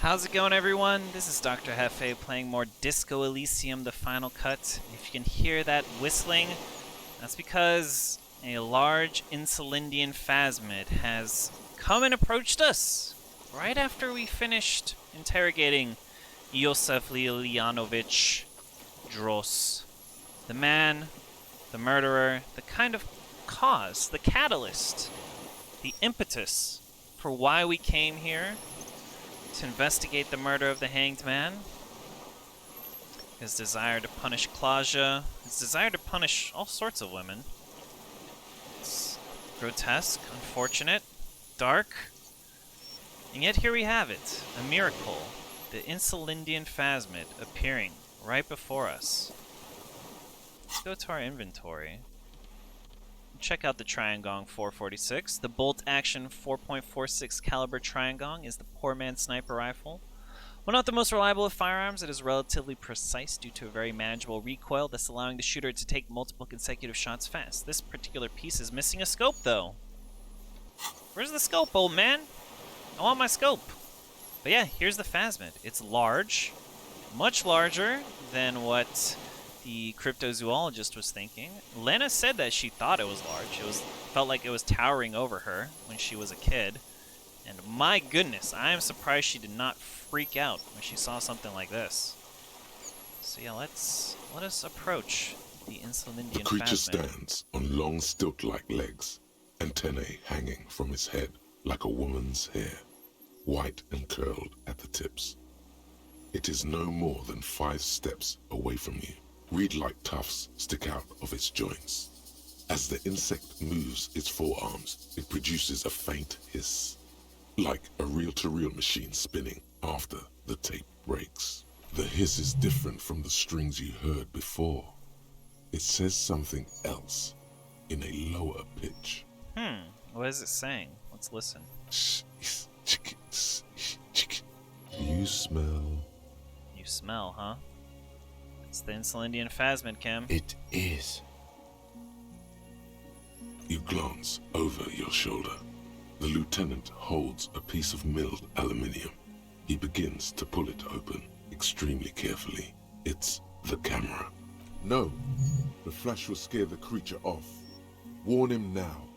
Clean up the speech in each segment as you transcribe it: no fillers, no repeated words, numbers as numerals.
How's it going, everyone? This is Dr. Hefe playing more Disco Elysium, the final cut. If you can hear that whistling, that's because a large Insulindian phasmid has come and approached us right after we finished interrogating Josef Lilianovich Dros. The man, the murderer, the kind of cause, the catalyst, the impetus for why we came here to investigate the murder of the hanged man. His desire to punish Klaja, his desire to punish all sorts of women. It's grotesque, unfortunate, dark, and yet here we have it, a miracle, the Insulindian phasmid appearing right before us. Let's go to our inventory. Check out the Triangong 446. The bolt-action 4.46 caliber Triangong is the poor man's sniper rifle. While not the most reliable of firearms, it is relatively precise due to a very manageable recoil, thus allowing the shooter to take multiple consecutive shots fast. This particular piece is missing a scope, though. Where's the scope, old man? I want my scope. But yeah, here's the phasmid. It's large, much larger than what the cryptozoologist was thinking. Lena said that she thought it was large. Felt like it was towering over her when she was a kid. And my goodness, I am surprised she did not freak out when she saw something like this. So yeah, let us approach the Insulindian phasmid. The creature stands on long stilt-like legs, antennae hanging from its head like a woman's hair, white and curled at the tips. It is no more than 5 steps away from you. Reed-like tufts stick out of its joints. As the insect moves its forearms, it produces a faint hiss, like a reel-to-reel machine spinning after the tape breaks. The hiss is different from the strings you heard before. It says something else in a lower pitch. What is it saying? Let's listen. You smell... You smell, huh? It's the Insulindian phasmid, Kim. It is. You glance over your shoulder. The lieutenant holds a piece of milled aluminium. He begins to pull it open, extremely carefully. It's the camera. No, the flash will scare the creature off. Warn him now.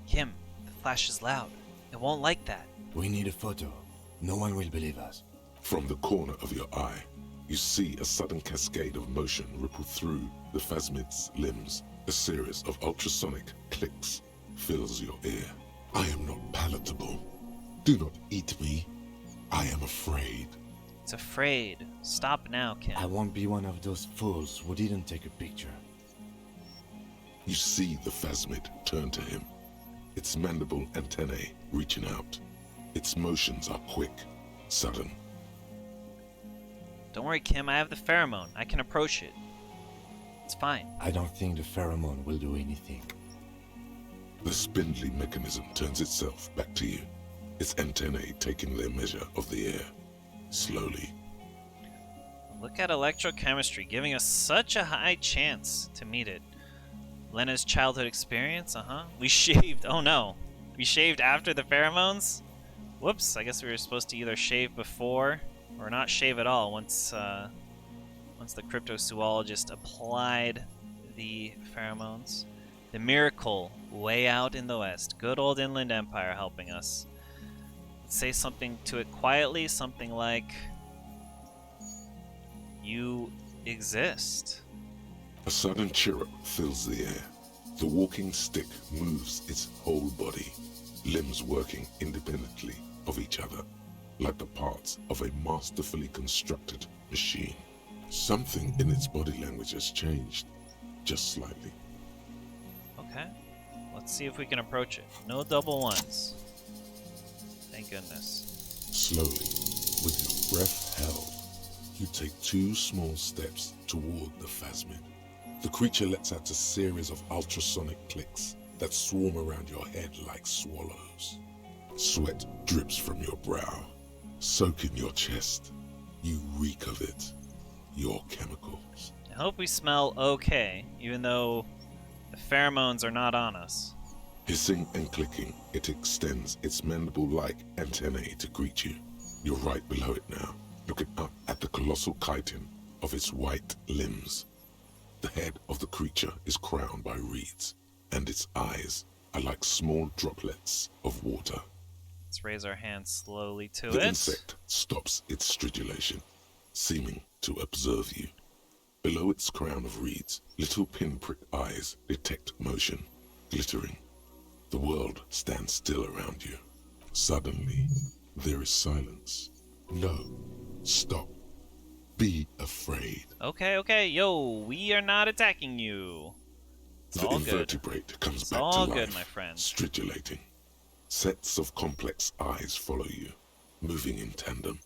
Kim, the flash is loud. It won't like that. We need a photo. No one will believe us. From the corner of your eye, you see a sudden cascade of motion ripple through the phasmid's limbs. A series of ultrasonic clicks fills your ear. I am not palatable. Do not eat me. I am afraid. It's afraid. Stop now, Kim. I won't be one of those fools who didn't take a picture. You see the phasmid turn to him, its mandible antennae reaching out. Its motions are quick, sudden. Don't worry, Kim. I have the pheromone. I can approach it. It's fine. I don't think the pheromone will do anything. The spindly mechanism turns itself back to you, its antennae taking their measure of the air, slowly. Look at electrochemistry, giving us such a high chance to meet it. Lena's childhood experience, We shaved, oh no. We shaved after the pheromones? Whoops, I guess we were supposed to either shave before or not shave at all once the cryptozoologist applied the pheromones. The miracle way out in the west. Good old Inland Empire helping us. Let's say something to it quietly, something like, you exist. A sudden chirrup fills the air. The walking stick moves its whole body, limbs working independently of each other, like the parts of a masterfully constructed machine. Something in its body language has changed, just slightly. Okay, let's see if we can approach it. No double ones. Thank goodness. Slowly, with your breath held, you take 2 small steps toward the phasmid. The creature lets out a series of ultrasonic clicks that swarm around your head like swallows. Sweat drips from your brow, soaking your chest. You reek of it. Your chemicals. I hope we smell okay, even though the pheromones are not on us. Hissing and clicking, it extends its mandible-like antennae to greet you. You're right below it now, looking up at the colossal chitin of its white limbs. The head of the creature is crowned by reeds, and its eyes are like small droplets of water. Let's raise our hands slowly to The it. insect stops its stridulation, seeming to observe you. Below its crown of reeds, little pinprick eyes detect motion, glittering. The world stands still around you. Suddenly, there is silence. No, stop. Be afraid. Okay, yo, we are not attacking you. It's The all good. invertebrate comes It's back all to life, good, my friend. stridulating. Sets of complex eyes follow you, moving in tandem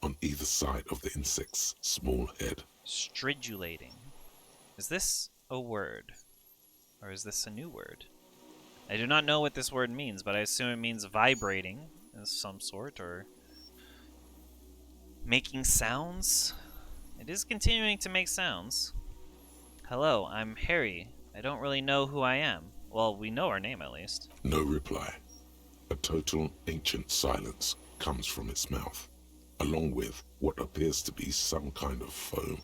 on either side of the insect's small head. Stridulating. Is this a word? Or is this a new word? I do not know what this word means, but I assume it means vibrating of some sort, or making sounds. It is continuing to make sounds. Hello, I'm Harry. I don't really know who I am. Well, we know our name at least. No reply. A total ancient silence comes from its mouth, along with what appears to be some kind of foam.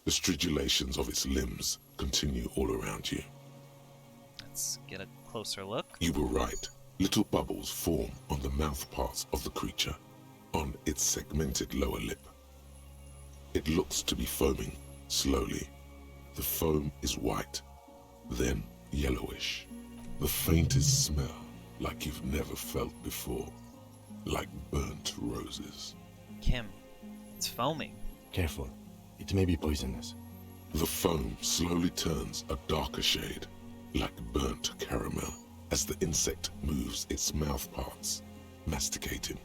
The stridulations of its limbs continue all around you. Let's get a closer look. You were right. Little bubbles form on the mouth parts of the creature, on its segmented lower lip. It looks to be foaming, slowly. The foam is white, then yellowish. The faintest smell like you've never felt before, like burnt roses. Kim, it's foaming. Careful. It may be poisonous. The foam slowly turns a darker shade, like burnt caramel, as the insect moves its mouth parts, masticating.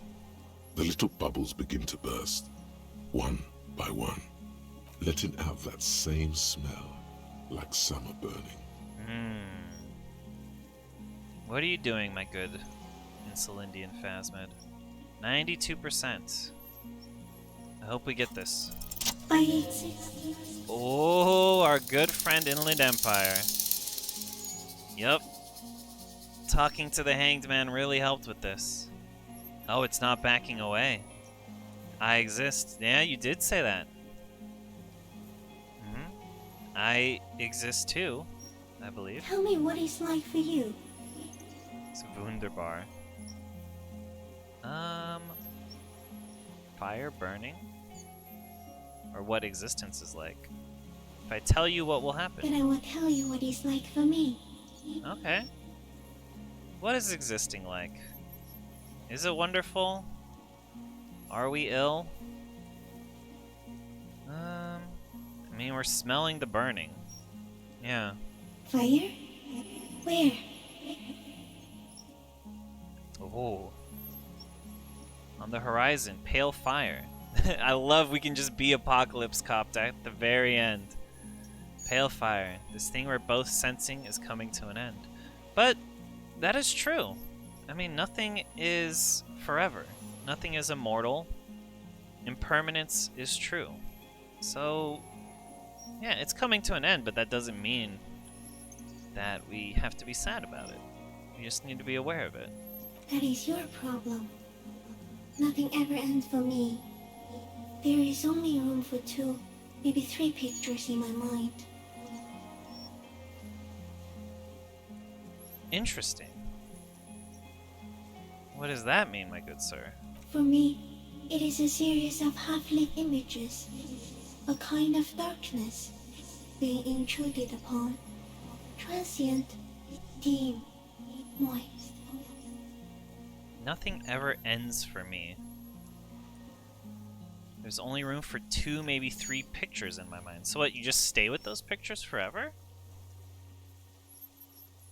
The little bubbles begin to burst, one by one, letting out that same smell, like summer burning. What are you doing, my good Insulindian Phasmid? 92%. I hope we get this. Oh, our good friend Inland Empire. Yup. Talking to the Hanged Man really helped with this. Oh, it's not backing away. I exist. Yeah, you did say that. I exist too, I believe. Tell me what it's like for you. It's wunderbar. Fire burning? Or what existence is like? If I tell you, what will happen? Then I will tell you what it's like for me. Okay. What is existing like? Is it wonderful? Are we ill? I mean, we're smelling the burning. Yeah. Fire? Where? Oh. On the horizon, pale fire. I love we can just be Apocalypse Copped at the very end. Pale fire. This thing we're both sensing is coming to an end. But that is true. I mean, nothing is forever. Nothing is immortal. Impermanence is true. So, yeah, it's coming to an end, but that doesn't mean that we have to be sad about it. We just need to be aware of it. That is your problem. Nothing ever ends for me. There is only room for 2, maybe 3 pictures in my mind. Interesting. What does that mean, my good sir? For me, it is a series of half-lit images, a kind of darkness being intruded upon, transient, dim, moist. Nothing ever ends for me. There's only room for 2, maybe 3 pictures in my mind. So what, you just stay with those pictures forever?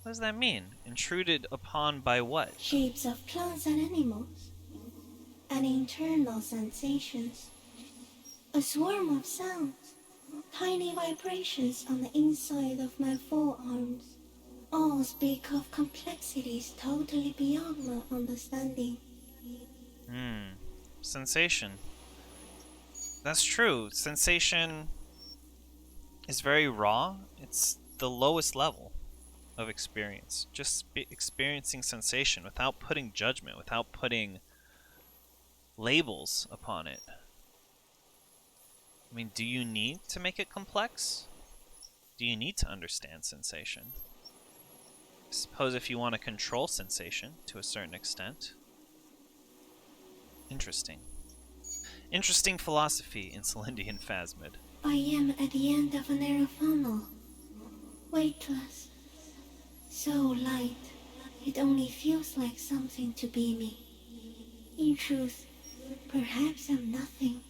What does that mean? Intruded upon by what? Shapes of plants and animals, and internal sensations. A swarm of sounds, tiny vibrations on the inside of my forearms. All speak of complexities totally beyond my understanding. Sensation. That's true. Sensation is very raw. It's the lowest level of experience. Just experiencing sensation without putting judgment, without putting labels upon it. I mean, do you need to make it complex? Do you need to understand sensation? I suppose if you want to control sensation to a certain extent. Interesting. Interesting philosophy in Celindian Phasmid. I am at the end of a narrow funnel, weightless, so light, it only feels like something to be me. In truth, perhaps I'm nothing.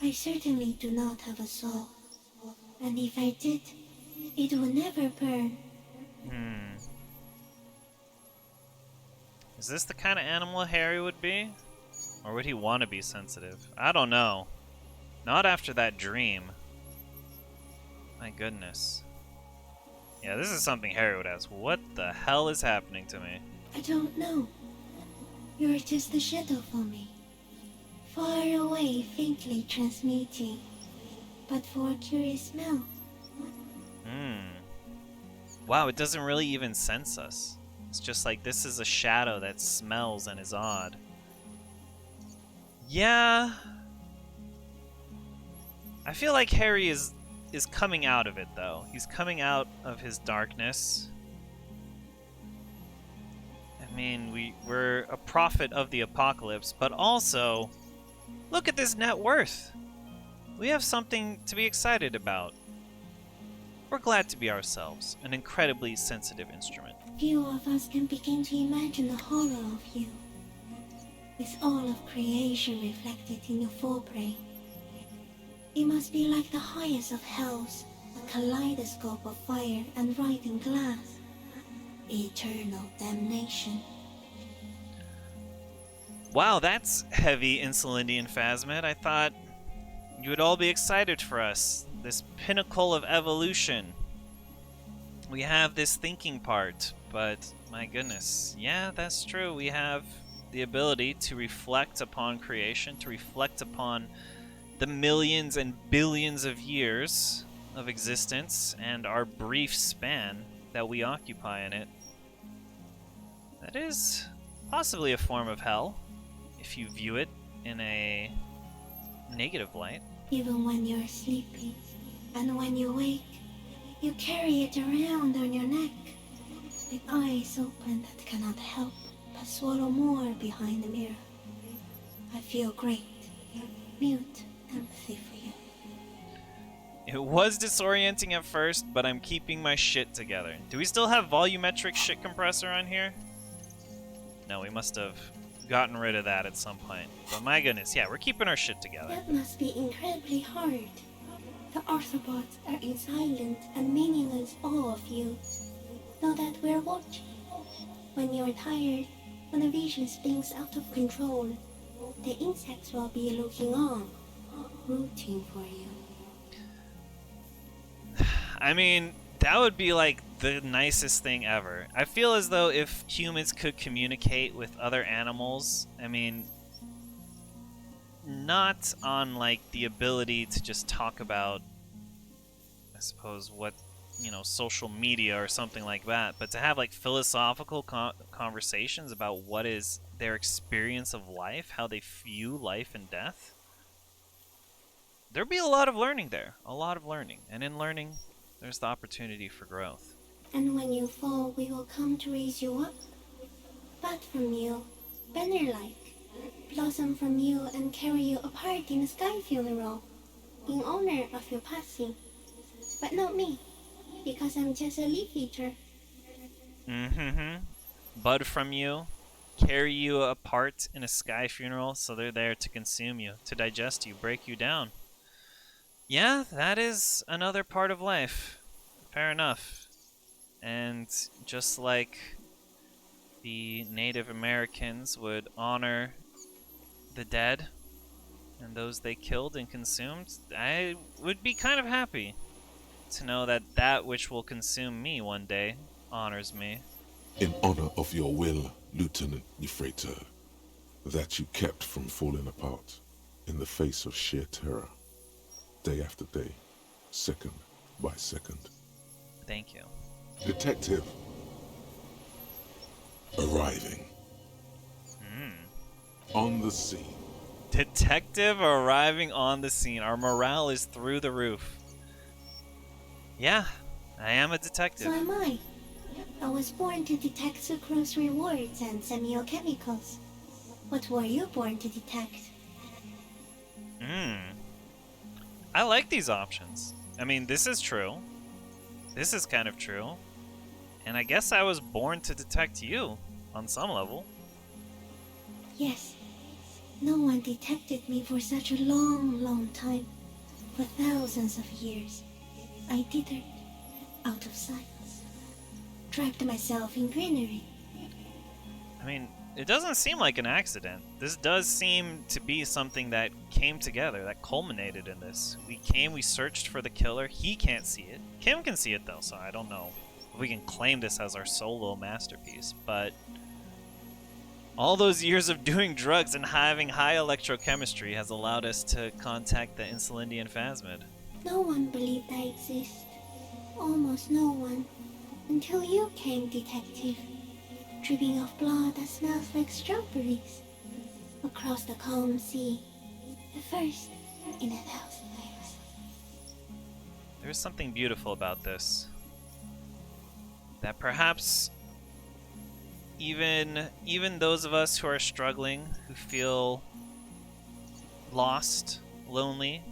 I certainly do not have a soul, and if I did, it would never burn. Is this the kind of animal Harry would be? Or would he want to be sensitive? I don't know. Not after that dream. My goodness. Yeah, this is something Harry would ask. What the hell is happening to me? I don't know. You're just a shadow for me. Far away, faintly transmitting, but for a curious smell. Wow, it doesn't really even sense us. It's just like this is a shadow that smells and is odd. Yeah. I feel like Harry is coming out of it, though. He's coming out of his darkness. I mean, we're a prophet of the apocalypse, but also, look at this net worth. We have something to be excited about. We're glad to be ourselves, an incredibly sensitive instrument. Few of us can begin to imagine the horror of you, with all of creation reflected in your forebrain. It must be like the highest of hells, a kaleidoscope of fire and writhing glass. Eternal damnation. Wow, that's heavy in Celindian Phasmid. I thought you would all be excited for us. This pinnacle of evolution. We have this thinking part, but my goodness. Yeah, that's true. We have the ability to reflect upon creation, to reflect upon the millions and billions of years of existence and our brief span that we occupy in it. That is possibly a form of hell, if you view it in a negative light. Even when you're sleeping, and when you wake, you carry it around on your neck, with eyes open that cannot help but swallow more behind the mirror. I feel great, mute empathy for you. It was disorienting at first, but I'm keeping my shit together. Do we still have volumetric shit compressor on here? No, we must have gotten rid of that at some point. But my goodness, yeah, we're keeping our shit together. That must be incredibly hard. The Arthropods are in silent and meaningless awe of you. Know that we're watching. When you're tired, when the vision spins out of control, the insects will be looking on, rooting for you. I mean, that would be like the nicest thing ever. I feel as though if humans could communicate with other animals, I mean, not on like the ability to just talk about, I suppose, what, you know, social media or something like that, but to have like philosophical conversations about what is their experience of life, how they view life and death. There'd be a lot of learning there, a lot of learning, and in learning, there's the opportunity for growth. And when you fall, we will come to raise you up. Bud from you, banner-like, blossom from you and carry you apart in a sky funeral, in honor of your passing. But not me, because I'm just a leaf eater. Bud from you, carry you apart in a sky funeral, so they're there to consume you, to digest you, break you down. Yeah, that is another part of life. Fair enough. And just like the Native Americans would honor the dead and those they killed and consumed, I would be kind of happy to know that that which will consume me one day honors me. In honor of your will, Lieutenant Evrart, that you kept from falling apart in the face of sheer terror, day after day, second by second. Thank you. Detective. Arriving. On the scene. Detective arriving on the scene. Our morale is through the roof. Yeah, I am a detective. So am I. I was born to detect sucrose rewards and semiochemicals. What were you born to detect? I like these options. I mean, this is true. This is kind of true. And I guess I was born to detect you, on some level. Yes. No one detected me for such a long time. For thousands of years. I dithered, out of sight. Trapped myself in greenery. I mean, it doesn't seem like an accident. This does seem to be something that came together, that culminated in this. We searched for the killer. He can't see it. Kim can see it though, so I don't know if we can claim this as our solo masterpiece, but all those years of doing drugs and having high electrochemistry has allowed us to contact the Insulindian Phasmid. No one believed I exist. Almost no one. Until you came, detective. Dripping of blood that smells like strawberries. Across the calm sea. The first in 1,000 years. There's something beautiful about this. That perhaps even those of us who are struggling, who feel lost, lonely,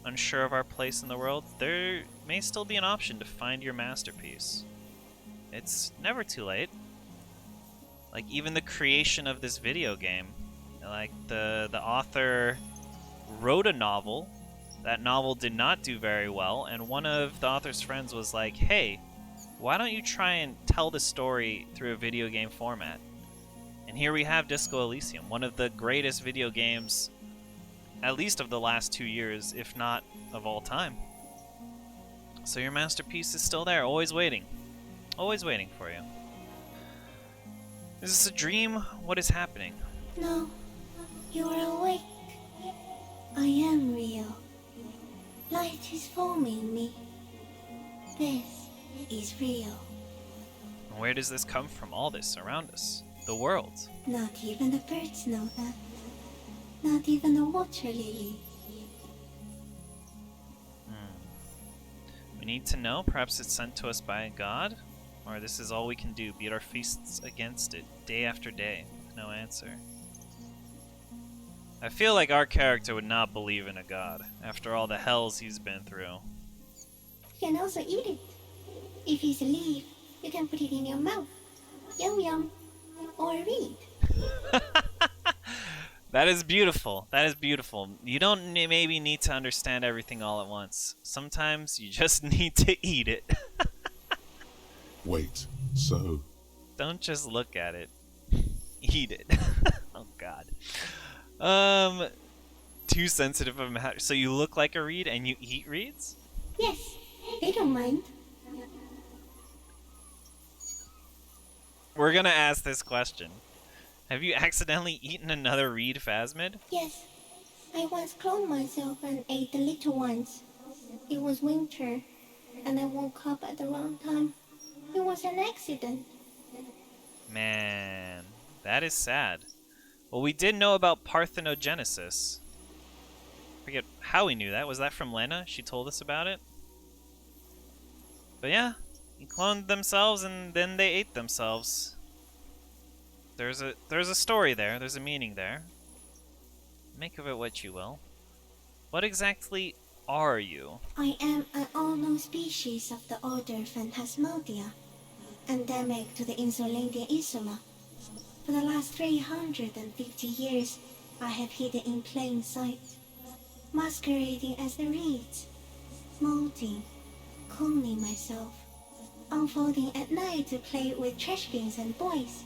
unsure of our place in the world, there may still be an option to find your masterpiece. It's never too late. Like, even the creation of this video game, like, the author wrote a novel. That novel did not do very well, and one of the author's friends was like, hey, why don't you try and tell the story through a video game format? And here we have Disco Elysium, one of the greatest video games, at least of the last 2 years, if not of all time. So your masterpiece is still there, always waiting. Always waiting for you. Is this a dream? What is happening? No, you are awake. I am real. Light is forming me. This is real. Where does this come from, all this around us? The world. Not even the birds know that. Not even the water lily. We need to know. Perhaps it's sent to us by a god? Or this is all we can do, beat our fists against it, day after day, with no answer. I feel like our character would not believe in a god, after all the hells he's been through. You can also eat it. If it's a leaf, you can put it in your mouth. Yum yum. Or read. That is beautiful. That is beautiful. You don't maybe need to understand everything all at once. Sometimes you just need to eat it. Wait, so Don't just look at it. Eat it. Oh god. Too sensitive of a matter. So you look like a reed and you eat reeds? Yes, they don't mind. We're gonna ask this question. Have you accidentally eaten another reed phasmid? Yes, I once cloned myself and ate the little ones. It was winter, and I woke up at the wrong time. It was an accident. Man, that is sad. Well, we did know about parthenogenesis. Forget how we knew that. Was that from Lena? She told us about it. But yeah, they cloned themselves and then they ate themselves. There's a story there. There's a meaning there. Make of it what you will. What exactly are you? I am an unknown species of the order Phantasmadia, endemic to the Insulindia Isoma. For the last 350 years, I have hidden in plain sight, masquerading as the reeds, molting, cloning myself, unfolding at night to play with trash bins and boys.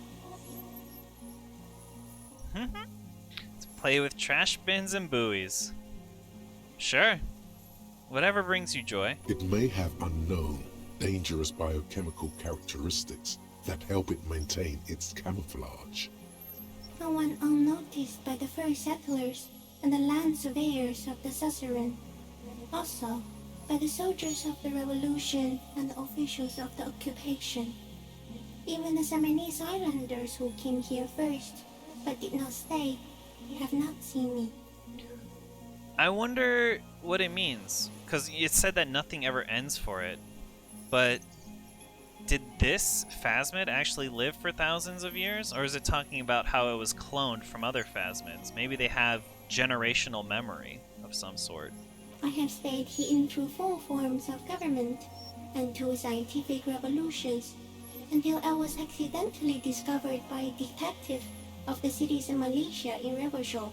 To play with trash bins and buoys. Sure. Whatever brings you joy. it may have unknown, dangerous biochemical characteristics that help it maintain its camouflage. No one unnoticed by the first settlers and the land surveyors of the suzerain. Also, by the soldiers of the revolution and the officials of the occupation. Even the Samanese islanders who came here first, but did not stay, have not seen me. I wonder what it means, because it said that nothing ever ends for it. But did this phasmid actually live for thousands of years, or is it talking about how it was cloned from other phasmids? Maybe they have generational memory of some sort. I have stayed hidden through 4 forms of government and 2 scientific revolutions until I was accidentally discovered by a detective of the citizen militia in Reverchol,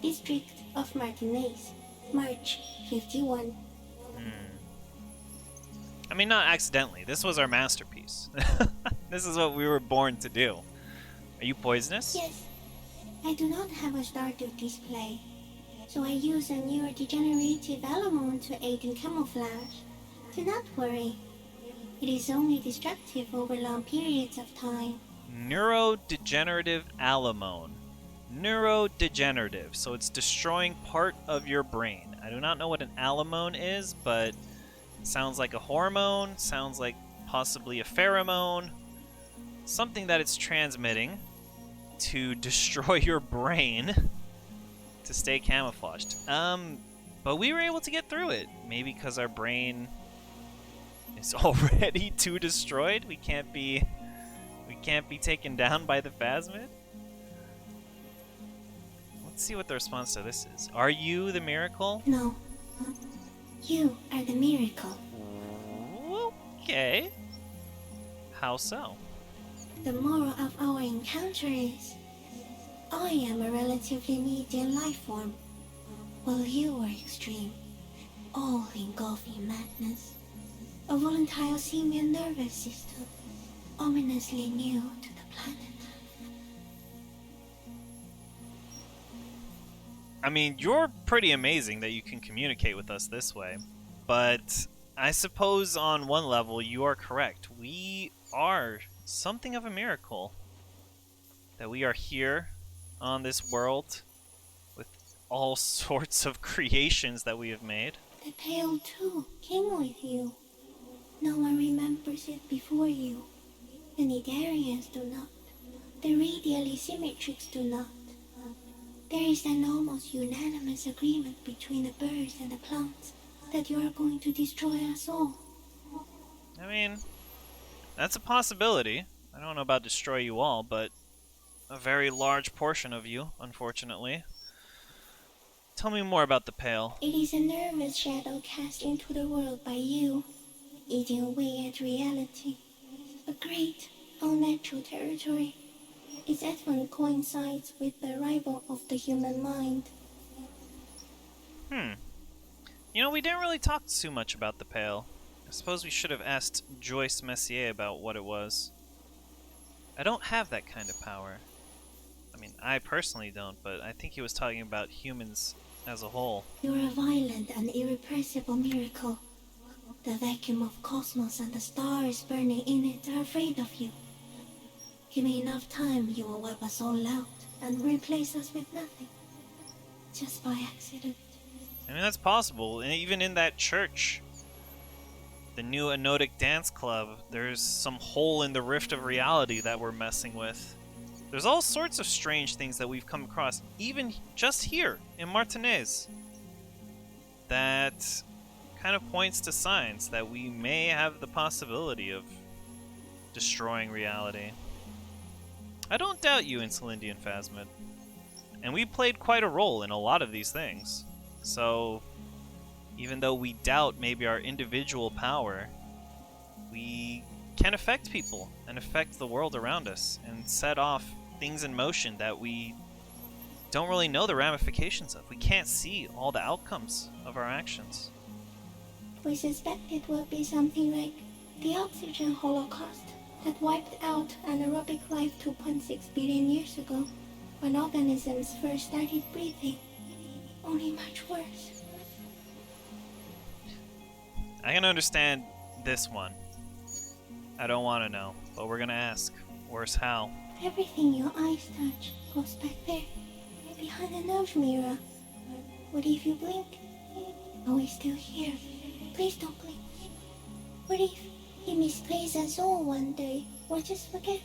district of Martinez, March 51. I mean, not accidentally. This was our masterpiece. This is what we were born to do. Are you poisonous? Yes, I do not have a starter display, so I use a neurodegenerative element to aid in camouflage. Do not worry. It is only destructive over long periods of time. Neurodegenerative alamone. Neurodegenerative, so it's destroying part of your brain. I do not know what an alamone is, but it sounds like a hormone, sounds like possibly a pheromone, something that it's transmitting to destroy your brain to stay camouflaged. But we were able to get through it. Maybe because our brain is already too destroyed. We can't be taken down by the phasmid. Let's see what the response to this is. Are you the miracle? No, you are the miracle. Okay. How so? The moral of our encounter is, I am a relatively medium life form, while you are extreme, all-engulfing madness. A volatile simian nervous system, ominously new to the planet. I mean, you're pretty amazing that you can communicate with us this way, but I suppose on one level you are correct. We are something of a miracle that we are here on this world with all sorts of creations that we have made. The Pale too came with you. No one remembers it before you. The Nidarians do not. The radially symmetrics do not. There is an almost unanimous agreement between the birds and the plants that you are going to destroy us all. I mean, that's a possibility. I don't know about destroy you all, but a very large portion of you, unfortunately. Tell me more about the Pale. It is a nervous shadow cast into the world by you, eating away at reality. A great, unnatural territory. Its advent coincides with the arrival of the human mind. You know, we didn't really talk too much about the Pale. I suppose we should have asked Joyce Messier about what it was. I don't have that kind of power. I mean, I personally don't, but I think he was talking about humans as a whole. You're a violent and irrepressible miracle. The vacuum of cosmos and the stars burning in it are afraid of you. Give me enough time, you will wipe us all out and replace us with nothing. Just by accident. I mean, that's possible. And even in that church, the new Anotic Dance Club, there's some hole in the rift of reality that we're messing with. There's all sorts of strange things that we've come across, even just here in Martinez, that kind of points to signs that we may have the possibility of destroying reality. I don't doubt you, Insulindian Phasmid. And we played quite a role in a lot of these things. So, even though we doubt maybe our individual power, we can affect people and affect the world around us and set off things in motion that we don't really know the ramifications of. We can't see all the outcomes of our actions. We suspect it will be something like the oxygen holocaust that wiped out anaerobic life 2.6 billion years ago, when organisms first started breathing. Only much worse. I can understand this one. I don't want to know, but we're gonna ask. Worse how? Everything your eyes touch goes back there, behind the nerve mirror. What if you blink? Are we still here? Please don't blink. What if he misplaces us all one day, or just forget?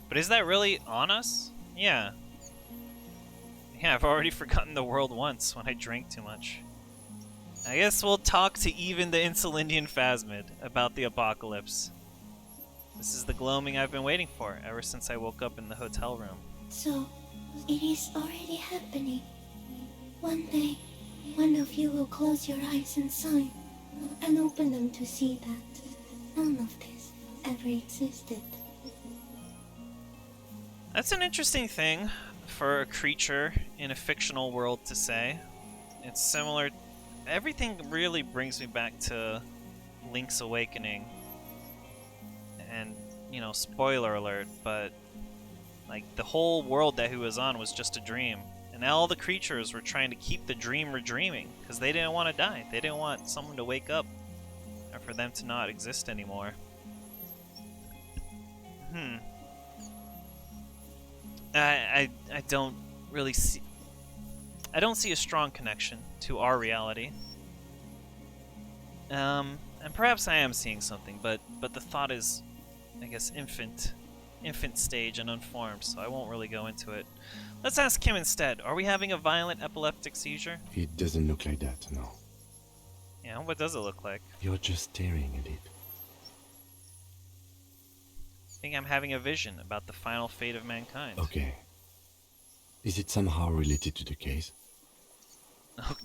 But is that really on us? Yeah. Yeah, I've already forgotten the world once when I drank too much. I guess we'll talk to even the Insulindian Phasmid about the apocalypse. This is the gloaming I've been waiting for ever since I woke up in the hotel room. So, it is already happening. One day, one of you will close your eyes inside and open them to see that none of this ever existed. That's an interesting thing for a creature in a fictional world to say. It's similar. Everything really brings me back to Link's Awakening. And, you know, spoiler alert, but like the whole world that he was on was just a dream. And all the creatures were trying to keep the dreamer dreaming because they didn't want to die. They didn't want someone to wake up or for them to not exist anymore. I don't really see... I don't see a strong connection to our reality. And perhaps I am seeing something, but the thought is, I guess, infant stage and unformed, so I won't really go into it. Let's ask Kim instead. Are we having a violent epileptic seizure? It doesn't look like that, no. Yeah, what does it look like? You're just staring at it. I think I'm having a vision about the final fate of mankind. Okay. Is it somehow related to the case?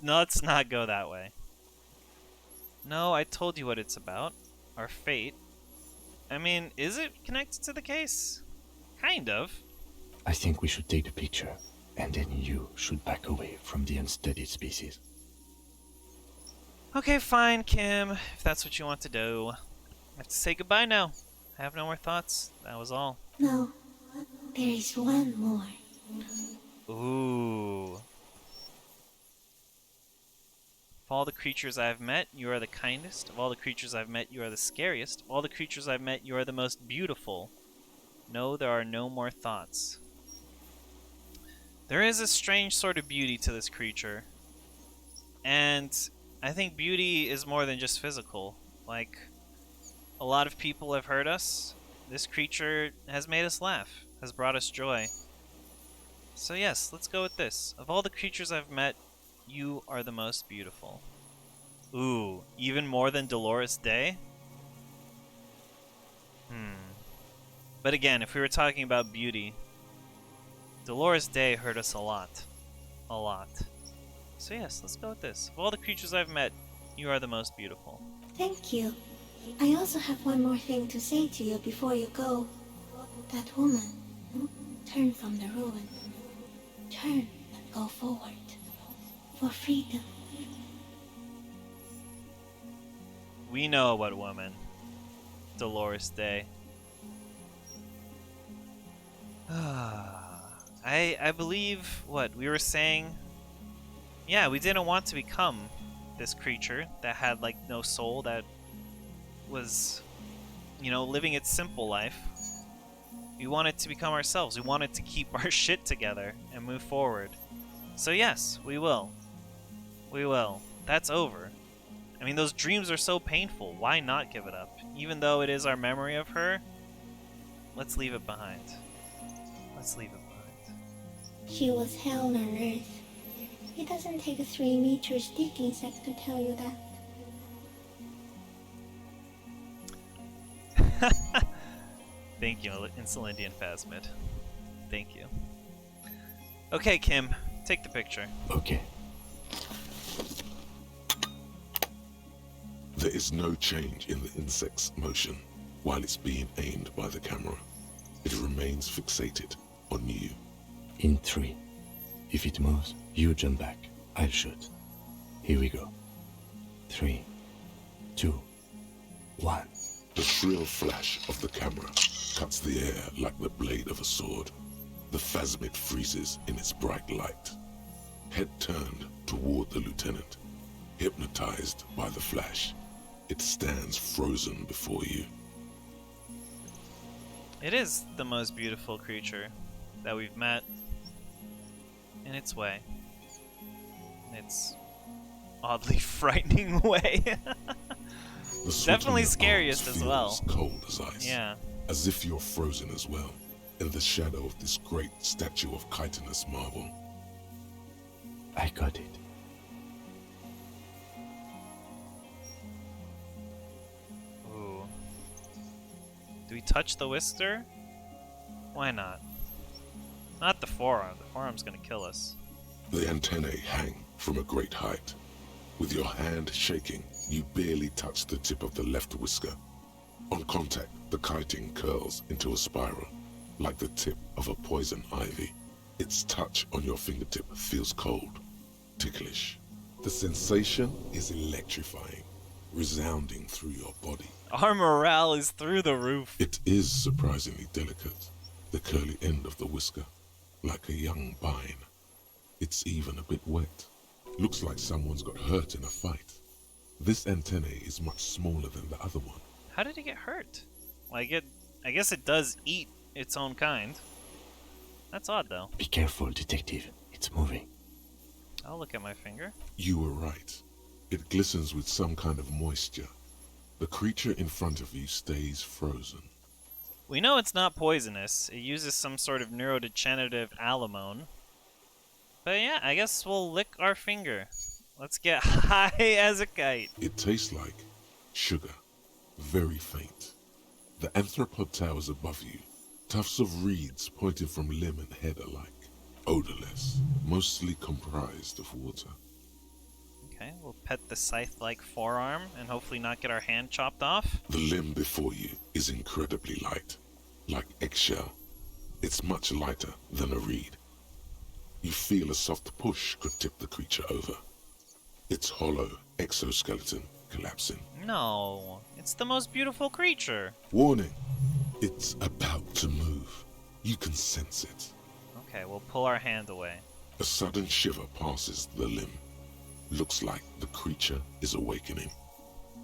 No, let's not go that way. No, I told you what it's about. Our fate. I mean, is it connected to the case? Kind of. I think we should take the picture, and then you should back away from the unstudied species. Okay, fine, Kim. If that's what you want to do. I have to say goodbye now. I have no more thoughts. That was all. No, there is one more. Ooh. Of all the creatures I've met, you are the kindest. Of all the creatures I've met, you are the scariest. Of all the creatures I've met, you are the most beautiful. No, there are no more thoughts. There is a strange sort of beauty to this creature. And I think beauty is more than just physical. Like, a lot of people have hurt us. This creature has made us laugh, has brought us joy. So yes, let's go with this. Of all the creatures I've met, you are the most beautiful. Ooh, even more than Dolores Day? But again, if we were talking about beauty, Dolores Day hurt us a lot. A lot. So yes, let's go with this. Of all the creatures I've met, you are the most beautiful. Thank you. I also have one more thing to say to you before you go. That woman, turn from the ruin. Turn and go forward. For freedom. We know what woman. Dolores Day. I believe, what, we were saying... Yeah, we didn't want to become this creature that had, like, no soul, that was, you know, living its simple life. We wanted to become ourselves. We wanted to keep our shit together and move forward. So yes, we will. We will. That's over. I mean, those dreams are so painful. Why not give it up? Even though it is our memory of her, let's leave it behind. Let's leave it behind. She was hell on earth. It doesn't take a 3 meters dick insect to tell you that. Thank you, Insulindian Phasmid. Thank you. Okay, Kim, take the picture. Okay. There is no change in the insect's motion while it's being aimed by the camera. It remains fixated on you. In 3. If it moves, you jump back. I'll shoot. Here we go. 3, 2, 1. The shrill flash of the camera cuts the air like the blade of a sword. The phasmid freezes in its bright light. Head turned toward the lieutenant, hypnotized by the flash. It stands frozen before you. It is the most beautiful creature that we've met in its way. In its oddly frightening way. Definitely scariest as well. Cold as ice. Yeah. As if you're frozen as well, in the shadow of this great statue of chitinous marble. I got it. Ooh. Do we touch the whisker? Why not? Not the forearm. The forearm's gonna kill us. The antennae hang from a great height. With your hand shaking, you barely touch the tip of the left whisker. On contact, the chitin curls into a spiral, like the tip of a poison ivy. Its touch on your fingertip feels cold, ticklish. The sensation is electrifying, resounding through your body. Our morale is through the roof. It is surprisingly delicate, the curly end of the whisker, like a young vine. It's even a bit wet. Looks like someone's got hurt in a fight. This antennae is much smaller than the other one. How did it get hurt? Like I guess it does eat its own kind. That's odd though. Be careful, detective. It's moving. I'll look at my finger. You were right. It glistens with some kind of moisture. The creature in front of you stays frozen. We know it's not poisonous. It uses some sort of neurodegenerative alimone. But yeah, I guess we'll lick our finger. Let's get high as a kite. It tastes like sugar, very faint. The anthropod towers above you, tufts of reeds pointing from limb and head alike, odorless, mostly comprised of water. Okay, we'll pet the scythe-like forearm and hopefully not get our hand chopped off. The limb before you is incredibly light, like eggshell. It's much lighter than a reed. You feel a soft push could tip the creature over. Its hollow exoskeleton collapsing. No, it's the most beautiful creature. Warning, it's about to move. You can sense it. Okay, we'll pull our hand away. A sudden shiver passes the limb. Looks like the creature is awakening,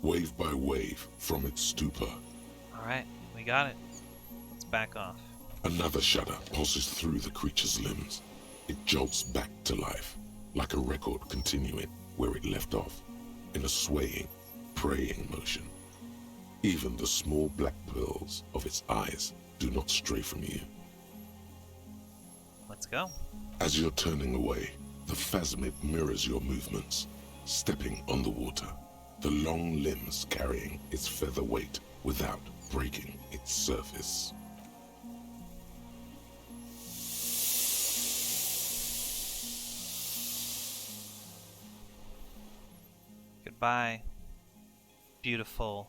wave by wave from its stupor. Alright, we got it. Let's back off. Another shudder pulses through the creature's limbs. It jolts back to life, like a record continuing where it left off, in a swaying, praying motion. Even the small black pearls of its eyes do not stray from you. Let's go. As you're turning away, the phasmid mirrors your movements, stepping on the water, the long limbs carrying its feather weight without breaking its surface. Goodbye, beautiful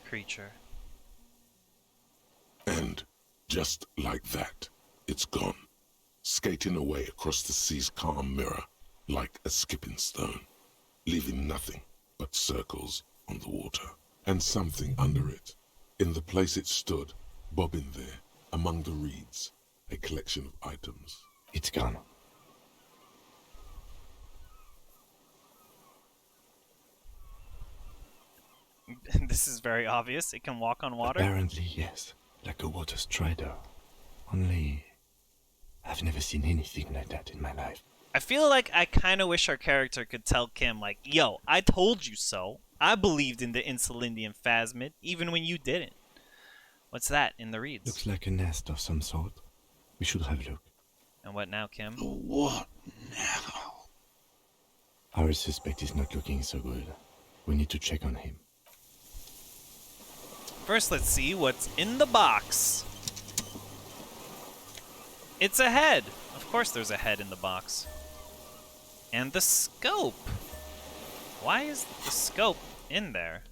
creature. And just like that, it's gone, skating away across the sea's calm mirror like a skipping stone, leaving nothing but circles on the water. And something under it, in the place it stood, bobbing there, among the reeds, a collection of items. It's gone. This is very obvious. It can walk on water. Apparently, yes. Like a water strider. Only, I've never seen anything like that in my life. I feel like I kind of wish our character could tell Kim, like, yo, I told you so. I believed in the Insulindian phasmid, even when you didn't. What's that in the reeds? Looks like a nest of some sort. We should have a look. And what now, Kim? What now? Our suspect is not looking so good. We need to check on him. First, let's see what's in the box. It's a head. Of course there's a head in the box. And the scope. Why is the scope in there?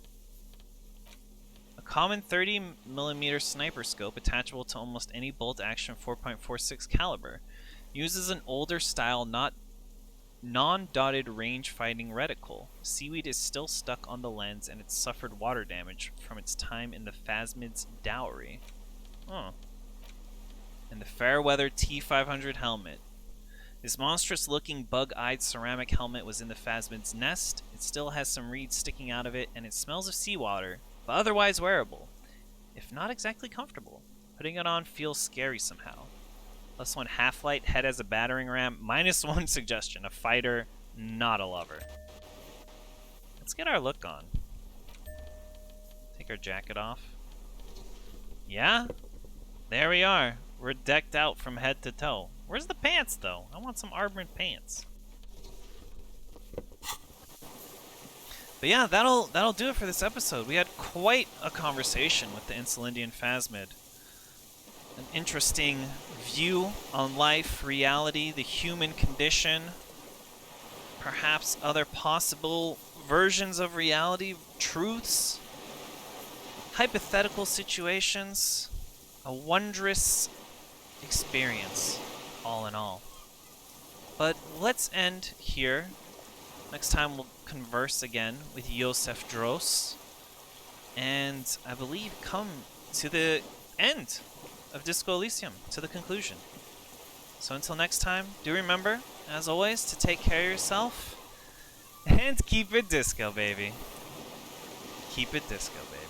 A common 30mm sniper scope attachable to almost any bolt-action 4.46 caliber. Uses an older style non-dotted range-fighting reticle. Seaweed is still stuck on the lens and it's suffered water damage from its time in the phasmid's dowry. Huh. And the Fairweather T500 helmet. This monstrous-looking bug-eyed ceramic helmet was in the phasmid's nest. It still has some reeds sticking out of it and it smells of seawater, but otherwise wearable. If not exactly comfortable. Putting it on feels scary somehow. +1 half-light, head as a battering ram, -1 suggestion, a fighter, not a lover. Let's get our look on. Take our jacket off. Yeah? There we are. We're decked out from head to toe. Where's the pants, though? I want some armored pants. But yeah, that'll do it for this episode. We had quite a conversation with the Insulindian Phasmid. An interesting view on life, reality, the human condition, perhaps other possible versions of reality, truths, hypothetical situations, a wondrous experience, all in all. But let's end here. Next time we'll converse again with Yosef Dros, and I believe come to the end of Disco Elysium, to the conclusion. So until next time, do remember, as always, to take care of yourself, and keep it disco, baby. Keep it disco, baby.